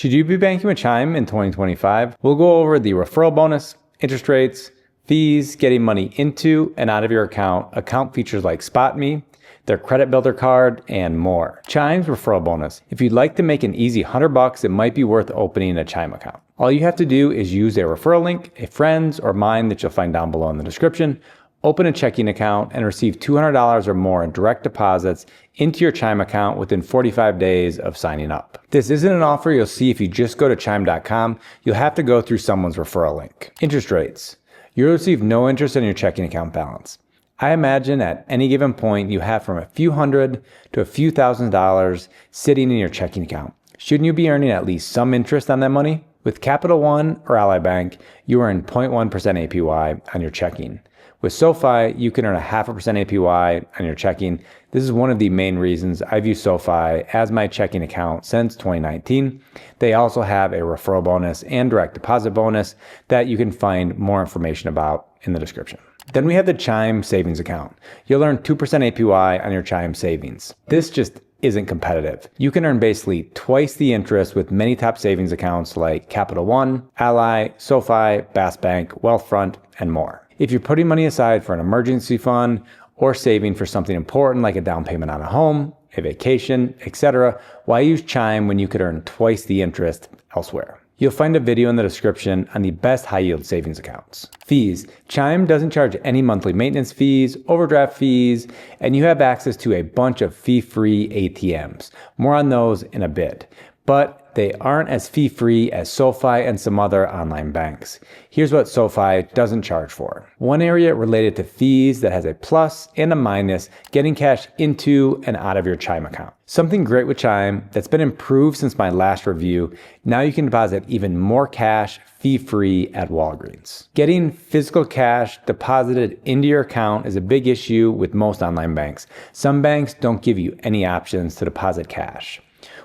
Should you be banking with Chime in 2025? We'll go over the referral bonus, interest rates, fees, getting money into and out of your account features like SpotMe, their credit builder card, and more. Chime's referral bonus. If you'd like to make an easy $100, it might be worth opening a Chime account. All you have to do is use a referral link, a friend's or mine that you'll find down below in the description, open a checking account, and receive $200 or more in direct deposits into your Chime account within 45 days of signing up. This isn't an offer you'll see if you just go to chime.com. You'll have to go through someone's referral link. Interest rates. You'll receive no interest on your checking account balance. I imagine at any given point you have from a few hundred to a few $1,000s sitting in your checking account. Shouldn't you be earning at least some interest on that money? With Capital One or Ally Bank, you earn 0.1% APY on your checking. With SoFi, you can earn a 0.5% APY on your checking. This is one of the main reasons I've used SoFi as my checking account since 2019. They also have a referral bonus and direct deposit bonus that you can find more information about in the description. Then we have the Chime Savings account. You'll earn 2% APY on your Chime Savings. This just isn't competitive. You can earn basically twice the interest with many top savings accounts like Capital One, Ally, SoFi, Bass Bank, Wealthfront, and more. If you're putting money aside for an emergency fund or saving for something important like a down payment on a home, a vacation, etc., why use Chime when you could earn twice the interest elsewhere? You'll find a video in the description on the best high-yield savings accounts. Fees. Chime doesn't charge any monthly maintenance fees, overdraft fees, and you have access to a bunch of fee-free ATMs. More on those in a bit. But they aren't as fee-free as SoFi and some other online banks. Here's what SoFi doesn't charge for. One area related to fees that has a plus and a minus, getting cash into and out of your Chime account. Something great with Chime that's been improved since my last review, now you can deposit even more cash fee-free at Walgreens. Getting physical cash deposited into your account is a big issue with most online banks. Some banks don't give you any options to deposit cash.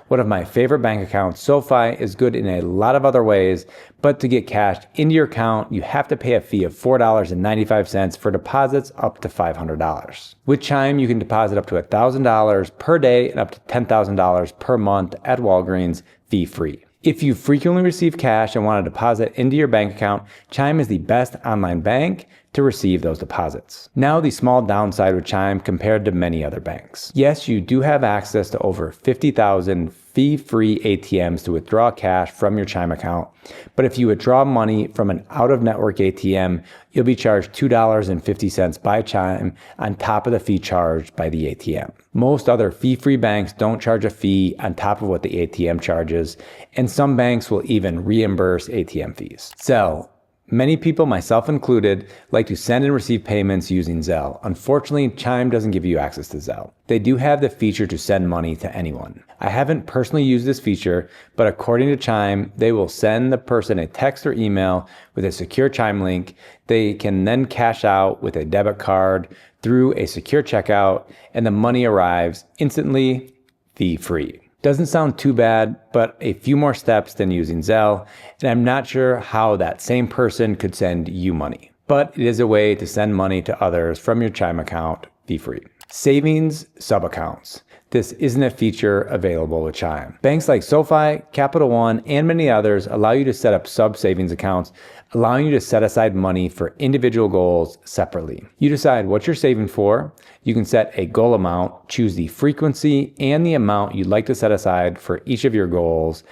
One of my favorite bank accounts, SoFi, is good in a lot of other ways, but to get cash into your account, you have to pay a fee of $4.95 for deposits up to $500. With Chime, you can deposit up to $1,000 per day and up to $10,000 per month at Walgreens fee-free. If you frequently receive cash and want to deposit into your bank account, Chime is the best online bank to receive those deposits. Now the small downside with Chime compared to many other banks. Yes, you do have access to over 50,000 fee-free ATMs to withdraw cash from your Chime account, but if you withdraw money from an out-of-network ATM, you'll be charged $2.50 by Chime on top of the fee charged by the ATM. Most other fee-free banks don't charge a fee on top of what the ATM charges, and some banks will even reimburse ATM fees. Zelle. Many people, myself included, like to send and receive payments using Zelle. Unfortunately, Chime doesn't give you access to Zelle. They do have the feature to send money to anyone. I haven't personally used this feature, but according to Chime, they will send the person a text or email with a secure Chime link. They can then cash out with a debit card through a secure checkout, and the money arrives instantly, fee-free. Doesn't sound too bad, but a few more steps than using Zelle, and I'm not sure how that same person could send you money. But it is a way to send money to others from your Chime account fee-free. Savings sub-accounts. This isn't a feature available with Chime. Banks like SoFi, Capital One, and many others allow you to set up sub-savings accounts, allowing you to set aside money for individual goals separately. You decide what you're saving for. You can set a goal amount, choose the frequency and the amount you'd like to set aside for each of your goals,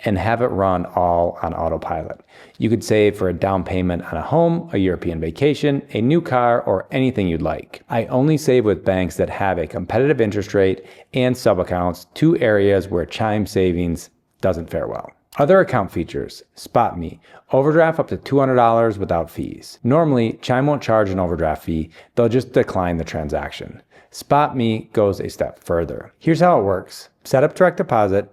and have it run all on autopilot. You could save for a down payment on a home, a European vacation, a new car, or anything you'd like. I only save with banks that have a competitive interest rate and sub-accounts, two areas where Chime Savings doesn't fare well. Other account features. SpotMe. Overdraft up to $200 without fees. Normally, Chime won't charge an overdraft fee. They'll just decline the transaction. SpotMe goes a step further. Here's how it works. Set up direct deposit.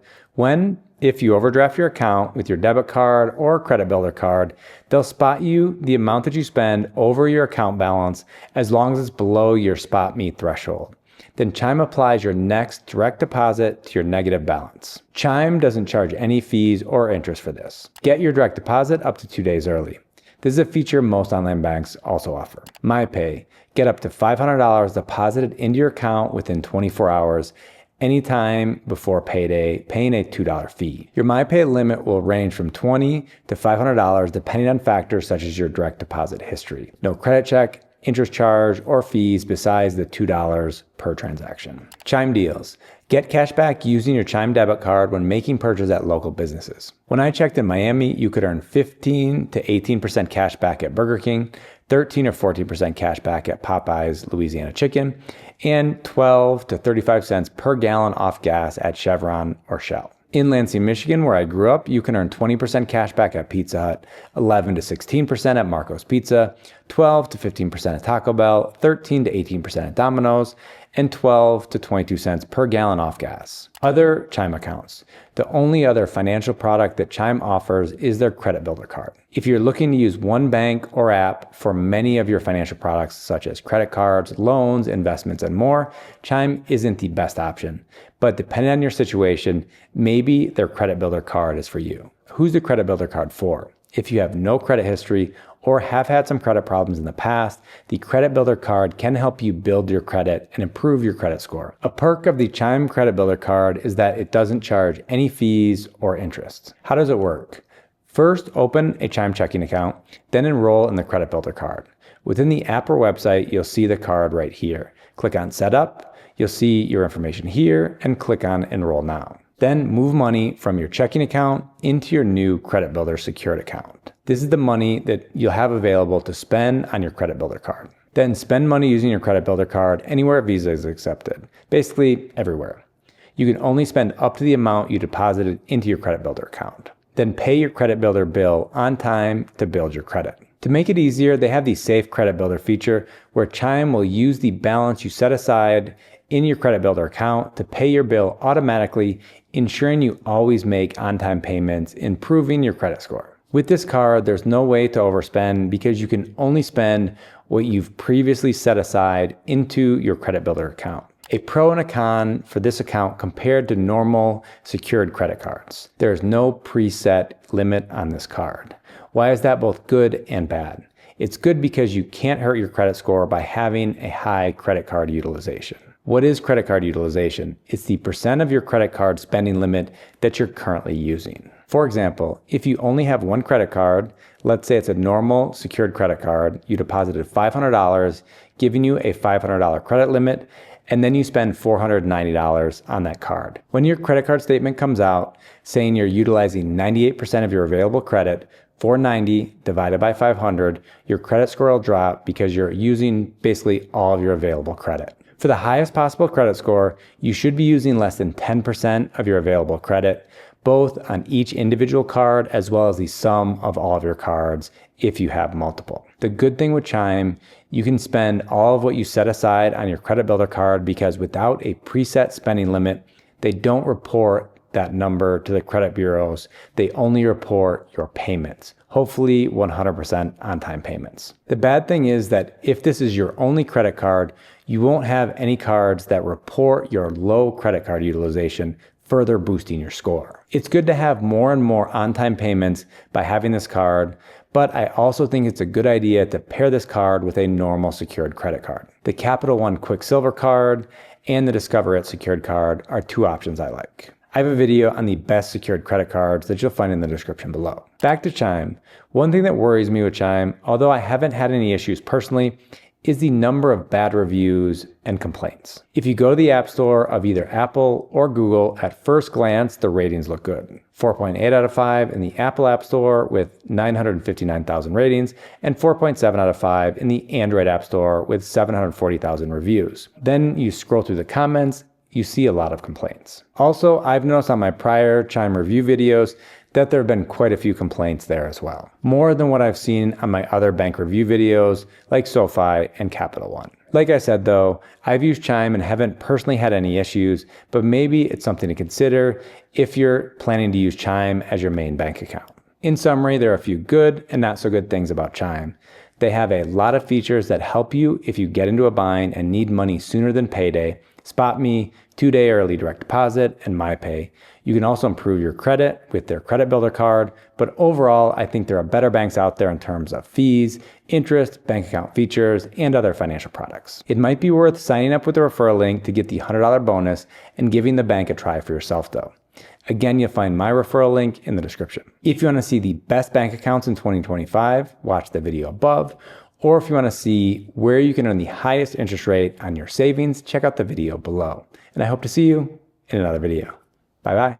If you overdraft your account with your debit card or credit builder card, they'll spot you the amount that you spend over your account balance as long as it's below your SpotMe threshold. Then Chime applies your next direct deposit to your negative balance. Chime doesn't charge any fees or interest for this. Get your direct deposit up to 2 days early. This is a feature most online banks also offer. MyPay. Get up to $500 deposited into your account within 24 hours. anytime before payday, paying a $2 fee. Your MyPay limit will range from $20 to $500 depending on factors such as your direct deposit history. No credit check, interest charge, or fees besides the $2 per transaction. Chime deals. Get cash back using your Chime debit card when making purchases at local businesses. When I checked in Miami, you could earn 15 to 18% cash back at Burger King, 13 or 14% cash back at Popeye's Louisiana Chicken, and 12 to 35 cents per gallon off gas at Chevron or Shell. In Lansing, Michigan, where I grew up, you can earn 20% cash back at Pizza Hut, 11 to 16% at Marco's Pizza, 12 to 15% at Taco Bell, 13 to 18% at Domino's, and 12 to 22 cents per gallon off gas. Other Chime accounts. The only other financial product that Chime offers is their Credit Builder card. If you're looking to use one bank or app for many of your financial products, such as credit cards, loans, investments, and more, Chime isn't the best option. But depending on your situation, maybe their Credit Builder card is for you. Who's the Credit Builder card for? If you have no credit history or have had some credit problems in the past, the Credit Builder card can help you build your credit and improve your credit score. A perk of the Chime Credit Builder card is that it doesn't charge any fees or interest. How does it work? First, open a Chime checking account, then enroll in the Credit Builder card. Within the app or website, you'll see the card right here. Click on Setup, you'll see your information here, and click on Enroll Now. Then move money from your checking account into your new Credit Builder secured account. This is the money that you'll have available to spend on your Credit Builder card. Then spend money using your Credit Builder card anywhere Visa is accepted, basically everywhere. You can only spend up to the amount you deposited into your Credit Builder account. Then pay your Credit Builder bill on time to build your credit. To make it easier, they have the Safe Credit Builder feature where Chime will use the balance you set aside in your Credit Builder account to pay your bill automatically, ensuring you always make on-time payments, improving your credit score. With this card, there's no way to overspend because you can only spend what you've previously set aside into your Credit Builder account. A pro and a con for this account compared to normal secured credit cards. There is no preset limit on this card. Why is that both good and bad? It's good because you can't hurt your credit score by having a high credit card utilization. What is credit card utilization? It's the percent of your credit card spending limit that you're currently using. For example, if you only have one credit card, let's say it's a normal secured credit card, you deposited $500, giving you a $500 credit limit, and then you spend $490 on that card. When your credit card statement comes out saying you're utilizing 98% of your available credit, 490 divided by 500, your credit score will drop because you're using basically all of your available credit. For the highest possible credit score, you should be using less than 10% of your available credit, both on each individual card as well as the sum of all of your cards if you have multiple. The good thing with Chime, you can spend all of what you set aside on your Credit Builder card because without a preset spending limit, they don't report that number to the credit bureaus. They only report your payments, hopefully 100% on-time payments. The bad thing is that if this is your only credit card, you won't have any cards that report your low credit card utilization, further boosting your score. It's good to have more and more on-time payments by having this card, but I also think it's a good idea to pair this card with a normal secured credit card. The Capital One Quicksilver card and the Discover It secured card are two options I like. I have a video on the best secured credit cards that you'll find in the description below. Back to Chime. One thing that worries me with Chime, although I haven't had any issues personally, is the number of bad reviews and complaints. If you go to the App Store of either Apple or Google, at first glance, the ratings look good. 4.8 out of 5 in the Apple App Store with 959,000 ratings, and 4.7 out of 5 in the Android App Store with 740,000 reviews. Then you scroll through the comments, you see a lot of complaints. Also, I've noticed on my prior Chime review videos that there have been quite a few complaints there as well. More than what I've seen on my other bank review videos like SoFi and Capital One. Like I said though, I've used Chime and haven't personally had any issues, but maybe it's something to consider if you're planning to use Chime as your main bank account. In summary, there are a few good and not so good things about Chime. They have a lot of features that help you if you get into a bind and need money sooner than payday. SpotMe, 2-day early direct deposit, and MyPay. You can also improve your credit with their Credit Builder card, but overall, I think there are better banks out there in terms of fees, interest, bank account features, and other financial products. It might be worth signing up with the referral link to get the $100 bonus and giving the bank a try for yourself though. Again, you'll find my referral link in the description. If you want to see the best bank accounts in 2025, watch the video above. Or if you want to see where you can earn the highest interest rate on your savings, check out the video below. And I hope to see you in another video. Bye-bye.